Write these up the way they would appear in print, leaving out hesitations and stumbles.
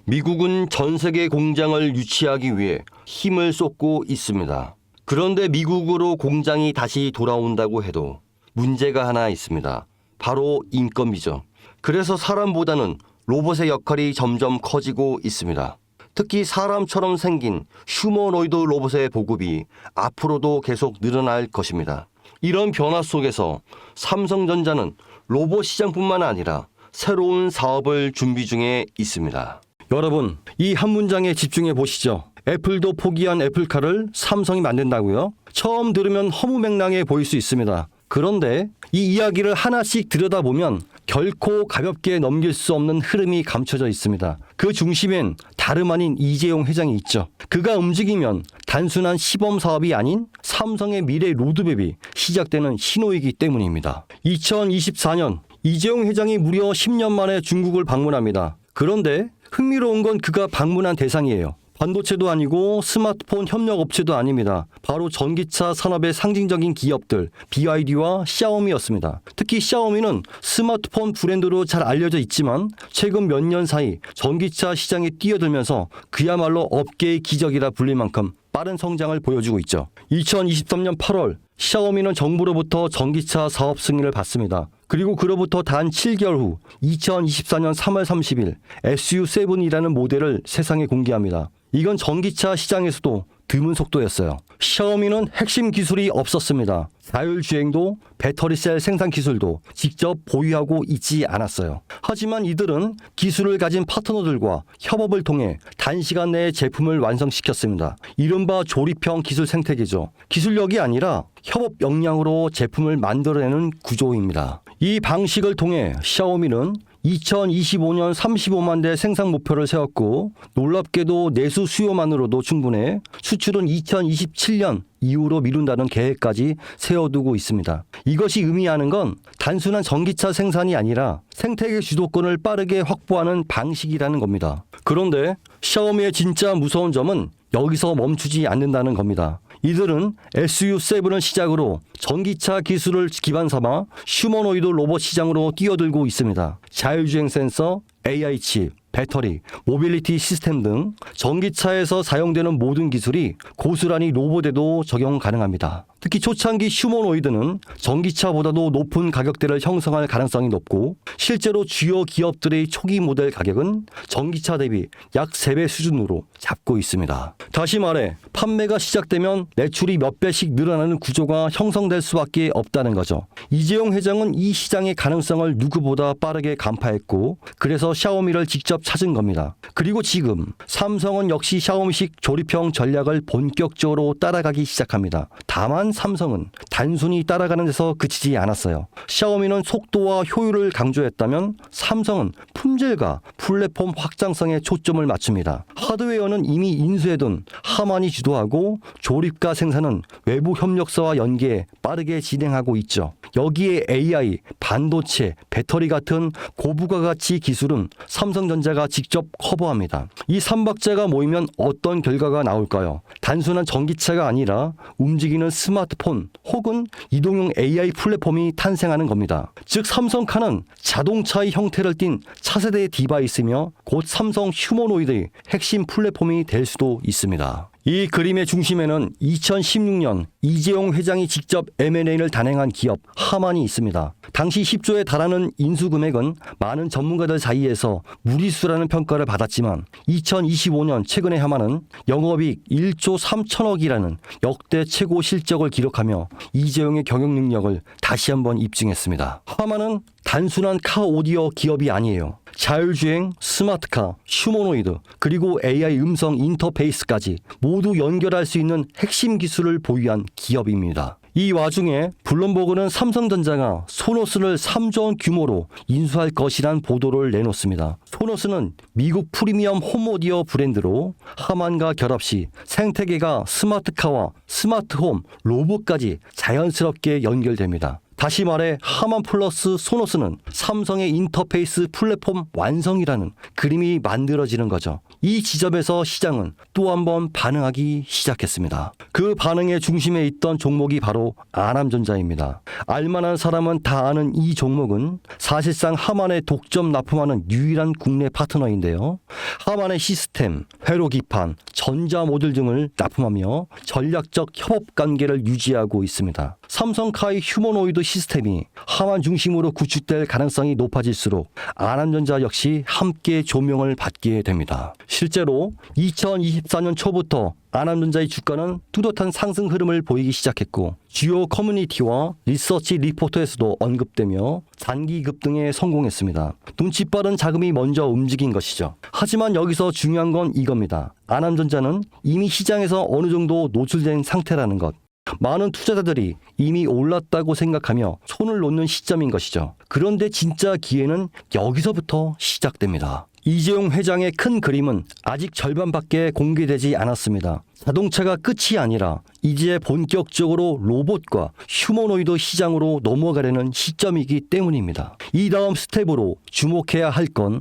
미국은 전 세계 공장을 유치하기 위해 힘을 쏟고 있습니다. 그런데 미국으로 공장이 다시 돌아온다고 해도 문제가 하나 있습니다. 바로 인건비죠. 그래서 사람보다는 로봇의 역할이 점점 커지고 있습니다. 특히 사람처럼 생긴 휴머노이드 로봇의 보급이 앞으로도 계속 늘어날 것입니다. 이런 변화 속에서 삼성전자는 로봇 시장뿐만 아니라 새로운 사업을 준비 중에 있습니다. 여러분, 이 한 문장에 집중해 보시죠. 애플도 포기한 애플카를 삼성이 만든다고요? 처음 들으면 허무맹랑해 보일 수 있습니다. 그런데 이 이야기를 하나씩 들여다보면 결코 가볍게 넘길 수 없는 흐름이 감춰져 있습니다. 그 중심엔 다름 아닌 이재용 회장이 있죠. 그가 움직이면 단순한 시범 사업이 아닌 삼성의 미래 로드맵이 시작되는 신호이기 때문입니다. 2024년 이재용 회장이 무려 10년 만에 중국을 방문합니다. 그런데 흥미로운 건 그가 방문한 대상이에요. 반도체도 아니고 스마트폰 협력업체도 아닙니다. 바로 전기차 산업의 상징적인 기업들 BYD와 샤오미였습니다. 특히 샤오미는 스마트폰 브랜드로 잘 알려져 있지만 최근 몇 년 사이 전기차 시장에 뛰어들면서 그야말로 업계의 기적이라 불릴 만큼 빠른 성장을 보여주고 있죠. 2023년 8월 샤오미는 정부로부터 전기차 사업 승인을 받습니다. 그리고 그로부터 단 7개월 후 2024년 3월 30일 SU7이라는 모델을 세상에 공개합니다. 이건 전기차 시장에서도 드문 속도였어요. 샤오미는 핵심 기술이 없었습니다. 자율주행도 배터리셀 생산 기술도 직접 보유하고 있지 않았어요. 하지만 이들은 기술을 가진 파트너들과 협업을 통해 단시간 내에 제품을 완성시켰습니다. 이른바 조립형 기술 생태계죠. 기술력이 아니라 협업 역량으로 제품을 만들어내는 구조입니다. 이 방식을 통해 샤오미는 2025년 35만 대 생산 목표를 세웠고 놀랍게도 내수 수요만으로도 충분해 수출은 2027년 이후로 미룬다는 계획까지 세워두고 있습니다. 이것이 의미하는 건 단순한 전기차 생산이 아니라 생태계 주도권을 빠르게 확보하는 방식이라는 겁니다. 그런데 샤오미의 진짜 무서운 점은 여기서 멈추지 않는다는 겁니다. 이들은 SU7을 시작으로 전기차 기술을 기반 삼아 휴머노이드 로봇 시장으로 뛰어들고 있습니다. 자율주행 센서, AI 칩, 배터리, 모빌리티 시스템 등 전기차에서 사용되는 모든 기술이 고스란히 로봇에도 적용 가능합니다. 특히 초창기 휴머노이드는 전기차보다도 높은 가격대를 형성할 가능성이 높고 실제로 주요 기업들의 초기 모델 가격은 전기차 대비 약 3배 수준으로 잡고 있습니다. 다시 말해 판매가 시작되면 매출이 몇 배씩 늘어나는 구조가 형성될 수밖에 없다는 거죠. 이재용 회장은 이 시장의 가능성을 누구보다 빠르게 간파했고 그래서 샤오미를 직접 찾은 겁니다. 그리고 지금 삼성은 역시 샤오미식 조립형 전략을 본격적으로 따라가기 시작합니다. 다만 삼성은 단순히 따라가는 데서 그치지 않았어요. 샤오미는 속도와 효율을 강조했다면 삼성은 품질과 플랫폼 확장성에 초점을 맞춥니다. 하드웨어는 이미 인수해둔 하만이 주도하고 조립과 생산은 외부 협력사와 연계해 빠르게 진행하고 있죠. 여기에 AI, 반도체, 배터리 같은 고부가 가치 기술은 삼성전자가 직접 커버합니다. 이 삼박자가 모이면 어떤 결과가 나올까요? 단순한 전기차가 아니라 움직이는 스마트폰 혹은 이동용 AI 플랫폼이 탄생하는 겁니다. 즉 삼성카는 자동차의 형태를 띤 차세대 디바이스며 곧 삼성 휴머노이드의 핵심 플랫폼이 될 수도 있습니다. 이 그림의 중심에는 2016년 이재용 회장이 직접 M&A를 단행한 기업 하만이 있습니다. 당시 10조에 달하는 인수 금액은 많은 전문가들 사이에서 무리수라는 평가를 받았지만 2025년 최근에 하만은 영업이익 1조 3천억이라는 역대 최고 실적을 기록하며 이재용의 경영 능력을 다시 한번 입증했습니다. 하만은 단순한 카 오디오 기업이 아니에요. 자율주행, 스마트카, 휴머노이드, 그리고 AI 음성 인터페이스까지 모두 연결할 수 있는 핵심 기술을 보유한 기업입니다. 이 와중에 블룸버그는 삼성전자가 소노스를 3조 원 규모로 인수할 것이란 보도를 내놓습니다. 소노스는 미국 프리미엄 홈오디오 브랜드로 하만과 결합 시 생태계가 스마트카와 스마트홈, 로봇까지 자연스럽게 연결됩니다. 다시 말해 하만 플러스 소노스는 삼성의 인터페이스 플랫폼 완성이라는 그림이 만들어지는 거죠. 이 지점에서 시장은 또 한 번 반응하기 시작했습니다. 그 반응의 중심에 있던 종목이 바로 아남전자입니다. 알만한 사람은 다 아는 이 종목은 사실상 하만에 독점 납품하는 유일한 국내 파트너인데요. 하만의 시스템, 회로 기판, 전자 모듈 등을 납품하며 전략적 협업 관계를 유지하고 있습니다. 삼성카의 휴머노이드 시스템이 하만 중심으로 구축될 가능성이 높아질수록 아남전자 역시 함께 조명을 받게 됩니다. 실제로 2024년 초부터 아남전자의 주가는 뚜렷한 상승 흐름을 보이기 시작했고 주요 커뮤니티와 리서치 리포트에서도 언급되며 단기 급등에 성공했습니다. 눈치 빠른 자금이 먼저 움직인 것이죠. 하지만 여기서 중요한 건 이겁니다. 아남전자는 이미 시장에서 어느 정도 노출된 상태라는 것. 많은 투자자들이 이미 올랐다고 생각하며 손을 놓는 시점인 것이죠. 그런데 진짜 기회는 여기서부터 시작됩니다. 이재용 회장의 큰 그림은 아직 절반밖에 공개되지 않았습니다. 자동차가 끝이 아니라 이제 본격적으로 로봇과 휴머노이드 시장으로 넘어가려는 시점이기 때문입니다. 이 다음 스텝으로 주목해야 할 건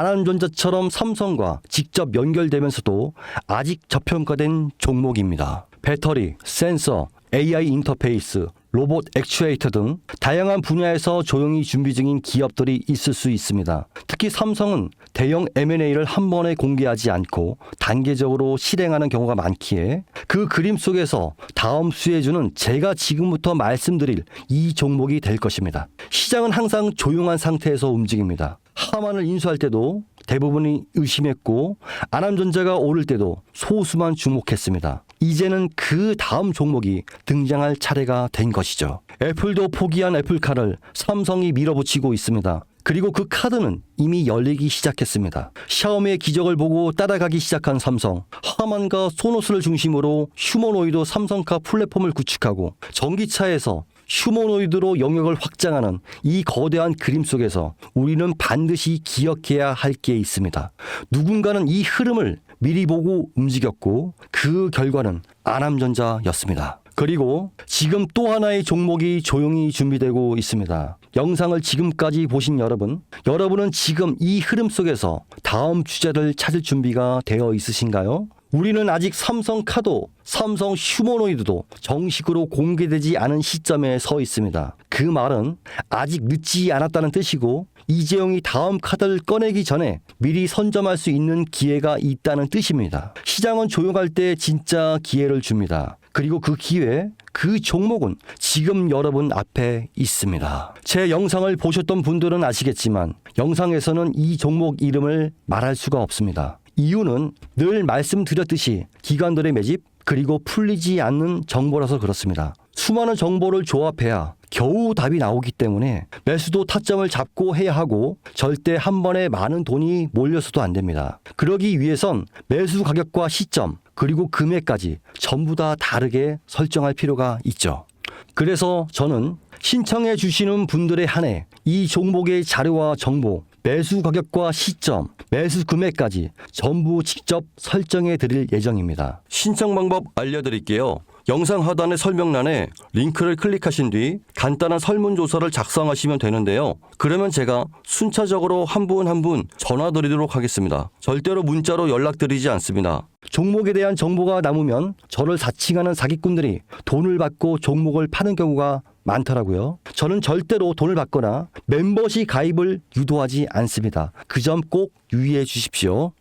아남전자처럼 삼성과 직접 연결되면서도 아직 저평가된 종목입니다. 배터리, 센서, AI 인터페이스, 로봇 액추에이터 등 다양한 분야에서 조용히 준비 중인 기업들이 있을 수 있습니다. 특히 삼성은 대형 M&A를 한 번에 공개하지 않고 단계적으로 실행하는 경우가 많기에 그 그림 속에서 다음 수혜주는 제가 지금부터 말씀드릴 이 종목이 될 것입니다. 시장은 항상 조용한 상태에서 움직입니다. 하만을 인수할 때도 대부분이 의심했고 아남전자가 오를 때도 소수만 주목했습니다. 이제는 그 다음 종목이 등장할 차례가 된 것이죠. 애플도 포기한 애플카를 삼성이 밀어붙이고 있습니다. 그리고 그 카드는 이미 열리기 시작했습니다. 샤오미의 기적을 보고 따라가기 시작한 삼성, 하만과 소노스를 중심으로 휴머노이드 삼성카 플랫폼을 구축하고 전기차에서 휴머노이드로 영역을 확장하는 이 거대한 그림 속에서 우리는 반드시 기억해야 할 게 있습니다. 누군가는 이 흐름을 미리 보고 움직였고 그 결과는 아남전자였습니다. 그리고 지금 또 하나의 종목이 조용히 준비되고 있습니다. 영상을 지금까지 보신 여러분은 지금 이 흐름 속에서 다음 주자를 찾을 준비가 되어 있으신가요? 우리는 아직 삼성카도, 삼성 휴머노이드도 정식으로 공개되지 않은 시점에 서 있습니다. 그 말은 아직 늦지 않았다는 뜻이고 이재용이 다음 카드를 꺼내기 전에 미리 선점할 수 있는 기회가 있다는 뜻입니다. 시장은 조용할 때 진짜 기회를 줍니다. 그리고 그 기회, 그 종목은 지금 여러분 앞에 있습니다. 제 영상을 보셨던 분들은 아시겠지만 영상에서는 이 종목 이름을 말할 수가 없습니다. 이유는 늘 말씀드렸듯이 기관들의 매집 그리고 풀리지 않는 정보라서 그렇습니다. 수많은 정보를 조합해야 겨우 답이 나오기 때문에 매수도 타점을 잡고 해야 하고 절대 한 번에 많은 돈이 몰려서도 안 됩니다. 그러기 위해선 매수 가격과 시점 그리고 금액까지 전부 다 다르게 설정할 필요가 있죠. 그래서 저는 신청해 주시는 분들에 한해 이 종목의 자료와 정보, 매수 가격과 시점, 매수 금액까지 전부 직접 설정해 드릴 예정입니다. 신청 방법 알려드릴게요. 영상 하단의 설명란에 링크를 클릭하신 뒤 간단한 설문조사를 작성하시면 되는데요. 그러면 제가 순차적으로 한 분 한 분 전화 드리도록 하겠습니다. 절대로 문자로 연락드리지 않습니다. 종목에 대한 정보가 남으면 저를 사칭하는 사기꾼들이 돈을 받고 종목을 파는 경우가 많더라고요. 저는 절대로 돈을 받거나 멤버십 가입을 유도하지 않습니다. 그 점 꼭 유의해 주십시오.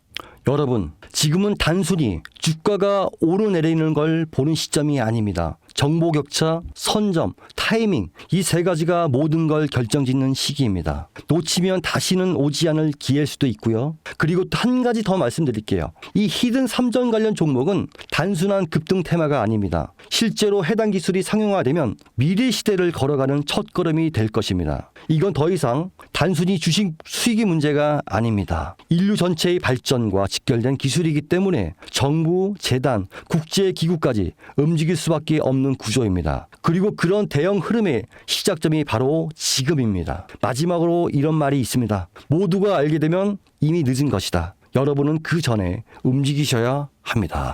여러분, 지금은 단순히 주가가 오르내리는 걸 보는 시점이 아닙니다. 정보 격차, 선점, 타이밍 이 세 가지가 모든 걸 결정짓는 시기입니다. 놓치면 다시는 오지 않을 기회일 수도 있고요. 그리고 또 한 가지 더 말씀드릴게요. 이 히든 3전 관련 종목은 단순한 급등 테마가 아닙니다. 실제로 해당 기술이 상용화되면 미래 시대를 걸어가는 첫걸음이 될 것입니다. 이건 더 이상 단순히 주식 수익이 문제가 아닙니다. 인류 전체의 발전과 직결된 기술이기 때문에 정부, 재단, 국제기구까지 움직일 수밖에 없는 구조입니다. 그리고 그런 대형 흐름의 시작점이 바로 지금입니다. 마지막으로 이런 말이 있습니다. 모두가 알게 되면 이미 늦은 것이다. 여러분은 그 전에 움직이셔야 합니다.